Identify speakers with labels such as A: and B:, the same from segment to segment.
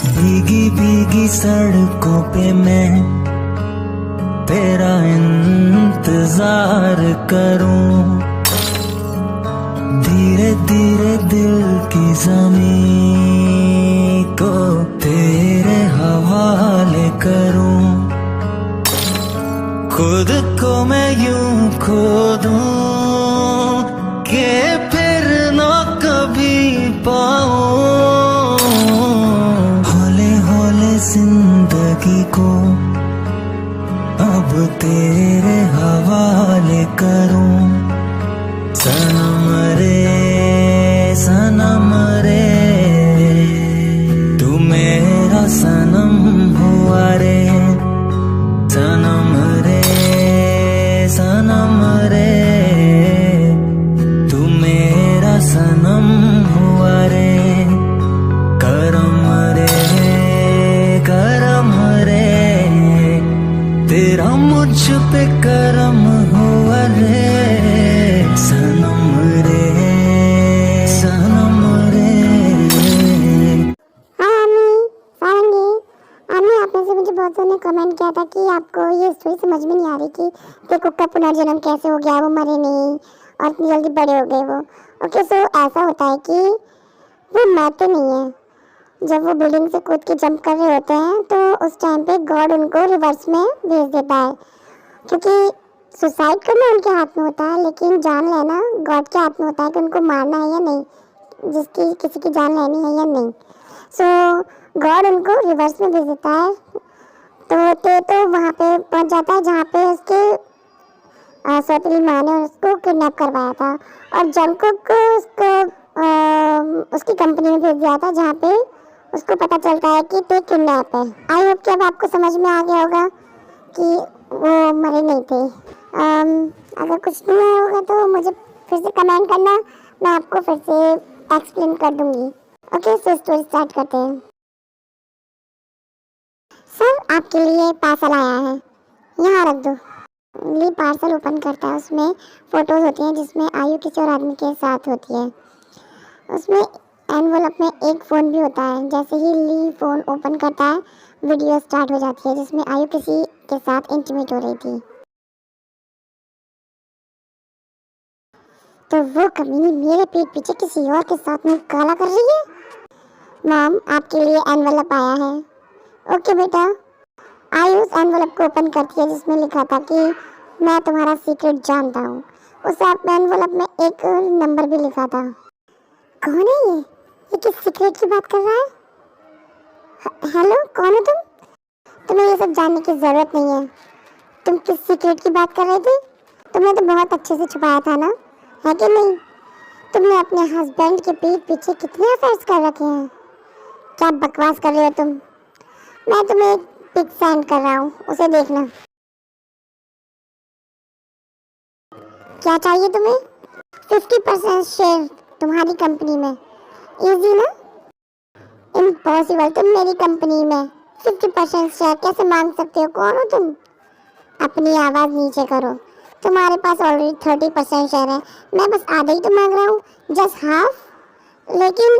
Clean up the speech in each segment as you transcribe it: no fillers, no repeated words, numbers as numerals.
A: भीगी भीगी सड़कों पे मैं तेरा इंतजार करूं, धीरे धीरे दिल की ज़मीं को तेरे हवाले करूं, खुद को मैं यूं खो दूं कि फिर ना कभी पाऊं, हौले हौले जिंदगी को अब तेरे हवाले करूं, सनम रे तू मेरा सनम हुआ रे, सनम रे तू मेरा सनम हुआ रे, करम रे तेरा मुझ पे करम हुआ रे, सनम रे।
B: बहुत ने कमेंट किया था कि आपको ये स्टोरी समझ में नहीं आ रही कि देखो का पुनर्जन्म कैसे हो गया, वो मरे नहीं और इतनी जल्दी बड़े हो गए वो। ओके, सो ऐसा होता है कि वो मरते नहीं है। जब वो बिल्डिंग से कूद के जंप कर रहे होते हैं तो उस टाइम पे गॉड उनको रिवर्स में भेज देता है, क्योंकि सुसाइड करना उनके हाथ में होता है लेकिन जान लेना गॉड के हाथ में होता है कि उनको मारना है या नहीं, जिसकी किसी की जान लेनी है या नहीं। सो गॉड उनको रिवर्स में भेज देता है। तो वहाँ पे पहुँच जाता है जहाँ पे उसके सौतेली माँ ने उसको किडनैप करवाया था और जंगकुक को उसकी कंपनी में भेज दिया था जहाँ पे उसको पता चलता है कि ते किडनैप है। आई होप कि अब आपको समझ में आ गया होगा कि वो मरे नहीं थे। अगर कुछ नहीं आया होगा तो मुझे फिर से कमेंट करना, मैं आपको फिर से एक्सप्लेन कर दूँगी। ओके, सो स्टोरी स्टार्ट करते हैं। सर, आपके लिए पार्सल आया है, यहाँ रख दो। ली पार्सल ओपन करता है, उसमें फ़ोटोज़ होती हैं जिसमें आयु किसी और आदमी के साथ होती है। उसमें एनवलप में एक फ़ोन भी होता है। जैसे ही ली फ़ोन ओपन करता है वीडियो स्टार्ट हो जाती है जिसमें आयु किसी के साथ इंटीमेट हो रही थी। तो वो कमीनी मेरे पीठ पीछे किसी और के साथ में काला कर रही है। मैम, आपके लिए एनवलप आया है। ओके बेटा। आयु उस एनवलप को ओपन करती है जिसमें लिखा था कि मैं तुम्हारा सीक्रेट जानता हूँ। उस एनवलप में एक नंबर भी लिखा था। कौन है ये किस सीक्रेट की बात कर रहा है? हेलो, कौन हो तुम? तुम्हें ये सब जानने की जरूरत नहीं है। तुम किस सीक्रेट की बात कर रहे थे? तुमने तो बहुत अच्छे से छुपाया था ना, है कि नहीं? तुमने अपने हस्बैंड के पीठ पीछे कितने अफेयर्स कर रखे हैं। क्या बकवास कर रहे हो तुम? मैं तुम्हें एक पिक सेंड कर रहा हूँ, उसे देखना। क्या चाहिए तुम्हें? 50% शेयर तुम्हारी कंपनी में। इजी ना? इम्पॉसिबल, तुम मेरी कंपनी में 50% शेयर कैसे मांग सकते हो? कौन हो तुम? अपनी आवाज़ नीचे करो। तुम्हारे पास ऑलरेडी 30% शेयर है, मैं बस आधा ही तो मांग रहा हूँ, जस्ट हाफ। लेकिन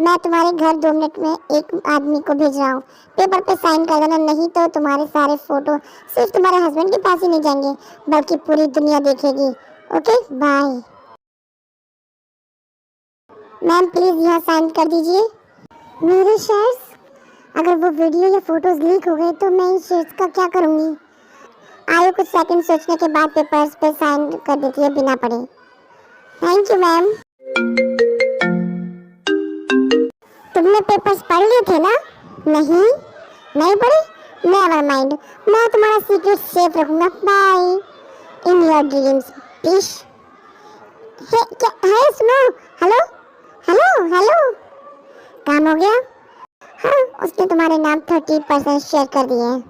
B: मैं तुम्हारे घर 2 मिनट में एक आदमी को भेज रहा हूँ, पेपर पे साइन कर देना, नहीं तो तुम्हारे सारे फोटो सिर्फ तुम्हारे हस्बैंड के पास ही नहीं जाएंगे बल्कि पूरी दुनिया देखेगी। Okay, bye. मैम, प्लीज़ यहाँ साइन कर दीजिए। मेरे शेयर्स? अगर वो वीडियो या फोटोज लीक हो गए तो मैं इन शेयर्स का क्या करूँगी? आयु कुछ सेकंड सोचने के बाद पेपर्स पे साइन कर देती है बिना पढ़े। Thank you ma'am. तुमने पेपर्स पढ़ लिए थे ना? नहीं, नहीं पढ़े? नेवर माइंड, मैं तुम्हारा सीक्रेट सेफ रखूंगा। Bye in your dreams fish. क्या है? सुनो। हेलो हेलो हेलो, काम हो गया? हाँ, उसने तुम्हारे नाम 30% शेयर कर दिए हैं।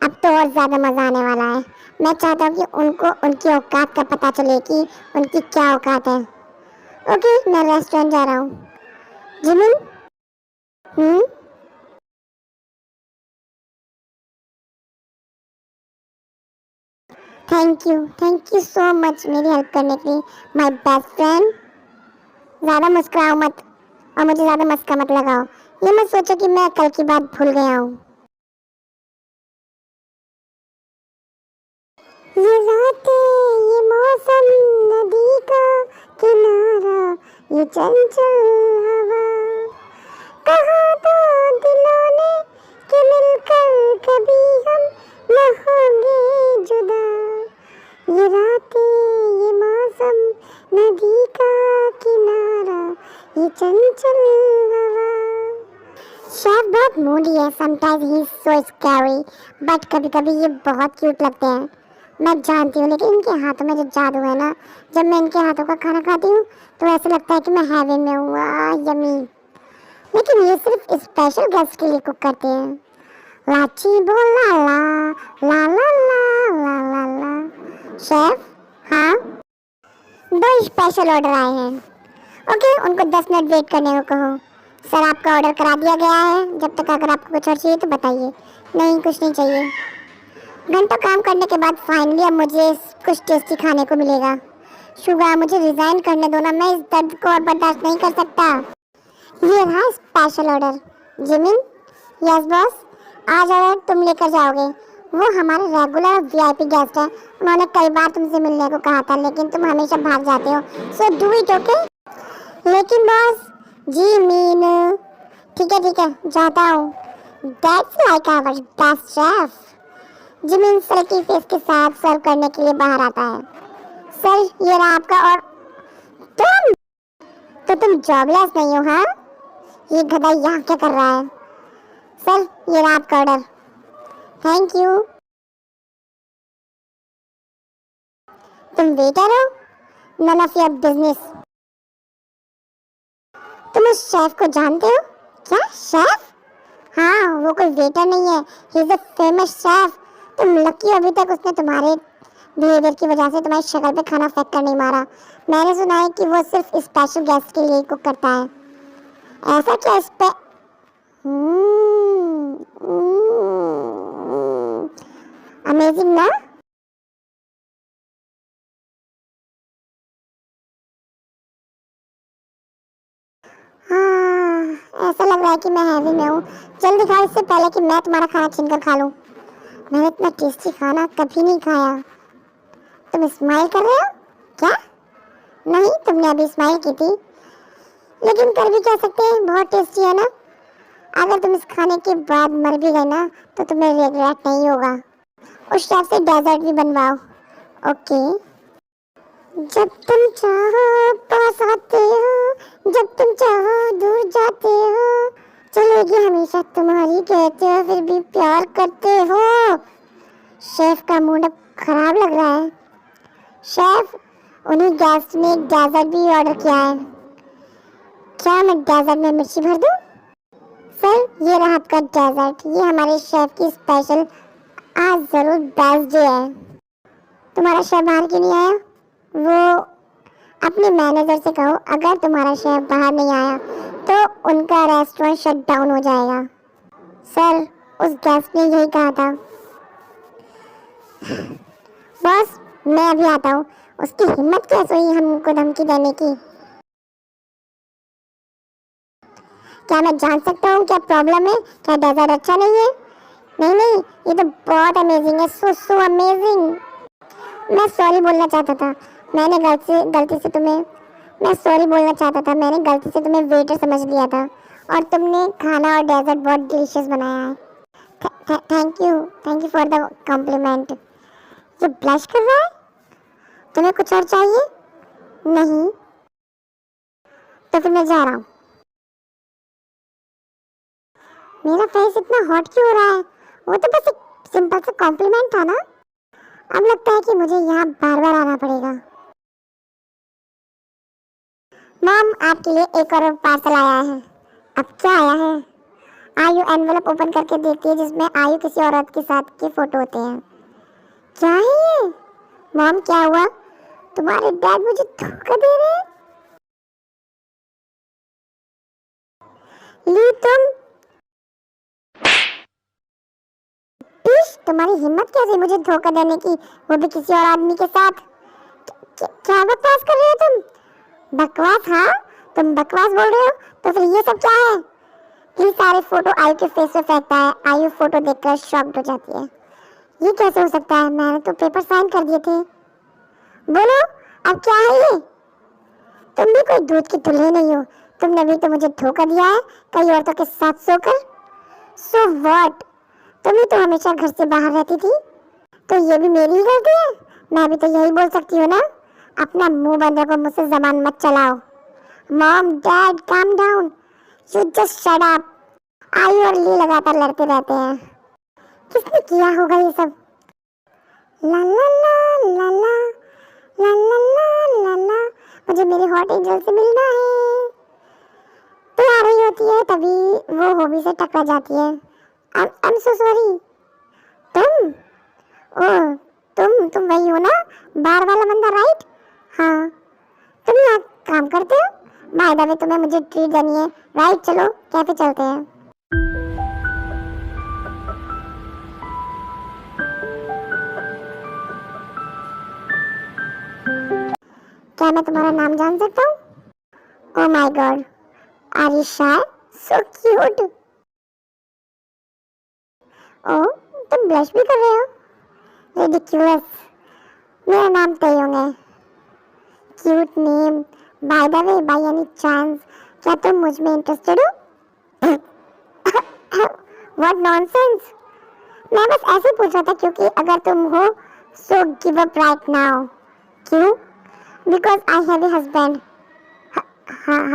B: अब तो और ज़्यादा मज़ा आने वाला है। मैं चाहता हूँ कि उनको उनकी औकात का पता चले कि उनकी क्या औकात है। ओके, मैं रेस्टोरेंट जा रहा हूँ। Jimin? Thank you so much मेरी हेल्प करने के लिए, माय बेस्ट फ्रेंड। ज्यादा मुस्कुराओ मत और मुझे ज्यादा मस्का मत लगाओ। ये मत सोचो कि मैं कल की बात भूल गया हूँ। ये रातें, ये मौसम, नदी का किनारा, ये चंचल हवा, कहा तो दिलों ने कि मिलकर कभी हम न होंगे जुदा। ये रातें, ये मौसम, नदी का किनारा, ये चंचल हवा। शेफ बहुत मूडी है, sometimes he is so scary, but कभी कभी ये बहुत क्यूट लगते हैं। मैं जानती हूँ, लेकिन इनके हाथों में जो जादू है ना, जब मैं इनके हाथों का खाना खाती हूँ तो ऐसा लगता है कि मैं हेवन में हूँ। यम्मी। लेकिन ये सिर्फ स्पेशल गेस्ट के लिए कुक करते हैं। लाची बोला ला ला ला ला ला ला ला। शेफ, हाँ, 2 स्पेशल ऑर्डर आए हैं। ओके, उनको 10 मिनट वेट करने को कहो। सर, आपका ऑर्डर करा दिया गया है। जब तक अगर आपको कुछ और चाहिए तो बताइए। नहीं, कुछ नहीं चाहिए। घंटों काम करने के बाद फाइनली अब मुझे कुछ टेस्टी खाने को मिलेगा। शुगर, मुझे रिजाइन करने दो ना, मैं इस दर्द को और बर्दाश्त नहीं कर सकता। ये रहा special order. Jimin, yes boss, आज ऑर्डर तुम लेकर जाओगे। वो हमारे रेगुलर वीआईपी गेस्ट है। उन्होंने कई बार तुमसे मिलने को कहा था, लेकिन तुम हमेशा भाग जाते हो। So do it, okay? लेकिन बॉस, जी मीन, ठीक है, जाता हूँ। That's like our best chef. Jimin salty face के साथ सर्व करने के लिए बाहर आता है। सर, ये रहा आपका। और तुम जॉबलेस नहीं हो? हाँ, ये गधा यहाँ क्या कर रहा है? सर, ये रहा आपका ऑर्डर। Thank you. तुम वेटर हो? None of your business. तुम उस शेफ को जानते हो? क्या शेफ? हाँ, वो कोई वेटर नहीं है, he is a famous chef. तुम लकी, अभी तक उसने तुम्हारे बिहेवियर की वजह से तुम्हारी शक्ल पे खाना फेंक कर नहीं मारा। मैंने सुना है कि वो सिर्फ स्पेशल गेस्ट के लिए कुक करता है। ऐसा क्या अमेजिंग ना? हाँ, ऐसा लग रहा है कि मैं हैवी में हूँ। जल्दी खाओ, इससे पहले कि मैं तुम्हारा खाना छीनकर खा लूँ। मैंने इतना टेस्टी खाना कभी नहीं खाया। तुम स्माइल कर रहे हो क्या? नहीं, तुमने अभी स्माइल की थी, लेकिन कर भी क्या सकते हैं, बहुत टेस्टी है ना। अगर तुम इस खाने के बाद मर भी गए ना तो तुम्हें रिग्रेट नहीं होगा। उस शेफ से डेजर्ट भी बनवाओ। ओके। जब तुम चाहो पास आते हो, जब तुम चाहो दूर जाते हो, चलेगी हमेशा तुम्हारी कहते हो फिर भी प्यार करते हो। शेफ का मूड अब खराब लग रहा है। शेफ, उन्हीं गेस्ट ने एक डेजर्ट भी ऑर्डर किया है। क्या मैं डेजर्ट में मिर्ची भर दूं? सर, ये रहा आपका डेजर्ट। ये हमारे शेफ की स्पेशल आज जरूर बेस्ट डे है। तुम्हारा शेफ बाहर क्यों नहीं आया? वो अपने मैनेजर से कहो, अगर तुम्हारा शेफ बाहर नहीं आया तो उनका रेस्टोरेंट शट डाउन हो जाएगा। सर, उस गेस्ट ने यही कहा था। बॉस, मैं अभी आता हूँ। उसकी हिम्मत कैसे हुई हमको धमकी देने की? क्या मैं जान सकता हूँ क्या प्रॉब्लम है? क्या डेजर्ट अच्छा नहीं है? नहीं, ये तो बहुत अमेजिंग है, सो अमेजिंग। मैं सॉरी बोलना चाहता था। मैंने गलती से तुम्हें वेटर समझ लिया था और तुमने खाना और डेजर्ट बहुत डिलीशियस बनाया है। Thank you for the compliment. ये ब्लश कर रहा है? तुम्हें कुछ और चाहिए? नहीं, तो फिर मैं जा रहा हूँ। मेरा फेस इतना हॉट क्यों हो रहा है? वो तो बस एक सिंपल सा कॉम्प्लीमेंट था ना। अब लगता है कि मुझे यहाँ बार बार आना पड़ेगा। मॉम, आपके लिए एक और पार्सल आया है। अब क्या आया है? आयु एनवेलप ओपन करके देखती है, जिसमें आयु किसी औरत के साथ के फोटो होते हैं। क्या है ये? मॉम, क्या हुआ? तुम्हारे डैड मुझे धोखा दे रहे हैं? ली, तुम्हारी हिम्मत कैसे मुझे धोखा देने की, वो भी किसी और आदमी के साथ? क्या बकवास कर रहे हो तुम? बकवास? हाँ, तुम बकवास बोल रहे हो? तो फिर ये सब क्या है? ये सारे फोटो आयु के फेस पे फेंकता है। आयु फोटो देखकर शॉक्ड हो जाती है। ये कैसे हो सकता है? मैंने तो पेपर साइन कर दिए थे। बोलो, अब क्या है ये? तुम भी कोई दूध की दुल्हन नहीं हो। तुमने भी तो मुझे धोखा दिया है कई औरतों के साथ सोकर। So what? तुम ही तो हमेशा घर से बाहर रहती थी, तो ये भी मेरी ही गलती है? मैं भी तो यही बोल सकती हूँ ना। अपना मुंह बंद रखो, मुझसे जबान मत चलाओ। Mom, dad, calm down, you just shut up. आयु और ली लगातार लड़ते रहते हैं। किसने किया होगा ये सब? ला ला ला ला ला ला ला ला ला ला, मुझे मेरे हॉट एंजल से मिलना है। तो आ रही होती है तभी वो हॉबी से टकरा जाती है। I am so sorry. तुम? ओह, तुम वही हो ना, बार वाला बंदा, राइट? हाँ, तुम यहाँ काम करते हो? बाय द वे, तुम्हें मुझे ट्रीट देनी है, राइट? चलो कैफे चलते हैं। क्या मैं तुम्हारा नाम जान सकता हूँ? Oh my god, are you shy? So cute. Oh, तुम ब्लश भी कर रहे हो? रिडिक्यूलस। मेरा नाम तेयोंग है। Cute name. By the way, by any chance क्या तुम मुझ में इंटरेस्टेड हो? What nonsense. मैं बस ऐसे पूछ रहा था क्योंकि अगर तुम हो so give up right now. क्यों? Because I have a husband.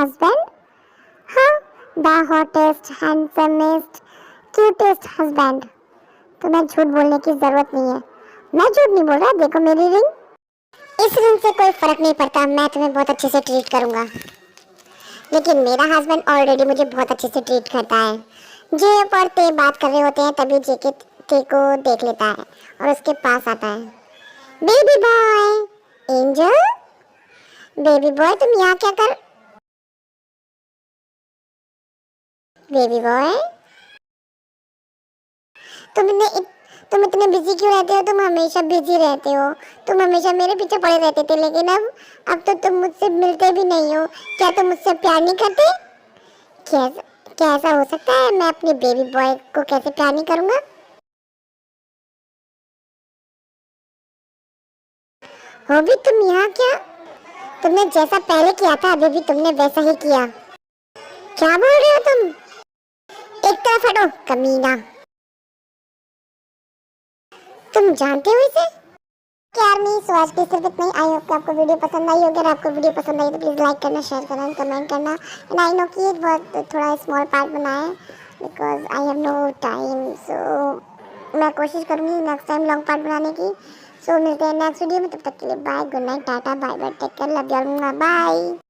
B: Husband? हाँ, the hottest, handsomest, cutest husband. तुम्हें झूठ बोलने की जरूरत नहीं है। मैं झूठ नहीं बोल रहा, देखो मेरी रिंग। इस रिंग से कोई फर्क नहीं पड़ता, मैं तुम्हें बहुत अच्छे से ट्रीट करूंगा। लेकिन मेरा हस्बैंड ऑलरेडी मुझे बहुत अच्छे से ट्रीट करता है। जे और ते बात कर रहे होते हैं तभी जे के ते को देख लेता है और उसके पास आता है। Baby boy, angel, baby boy तुम यहाँ क्या कर? बेबी बॉय, तुम इतने बिजी क्यों रहते हो? तुम हमेशा बिजी रहते हो। तुम हमेशा मेरे पीछे पड़े रहते थे, लेकिन अब तो तुम मुझसे मिलते भी नहीं हो। क्या तुम मुझसे प्यार नहीं करते? कैसा हो सकता है? मैं अपने बेबी बॉय को कैसे प्यार नहीं करूंगा? हो भी तुम यहाँ क्या? तुमने जैसा पहले किया था अभी भी तुमने वैसा ही किया। क्या बोल रहे हो तुम? एक तरफ हटो कमीना। तुम जानते हो इसे? यार नहीं, सो आज की सिर्फ इतना ही। आई होप कि आपको वीडियो पसंद आई होगी। अगर आपको वीडियो पसंद आई तो प्लीज़ लाइक करना, शेयर करना, कमेंट करना। एंड आई नो कि ये बहुत थोड़ा स्मॉल पार्ट बना है because I have no time. So मैं कोशिश करूँगी नेक्स्ट टाइम लॉन्ग पार्ट बनाने की। सो मिलते हैं नेक्स्ट वीडियो में, तब तक के लिए bye, good night, tata, bye bye, take care, love you all, bye.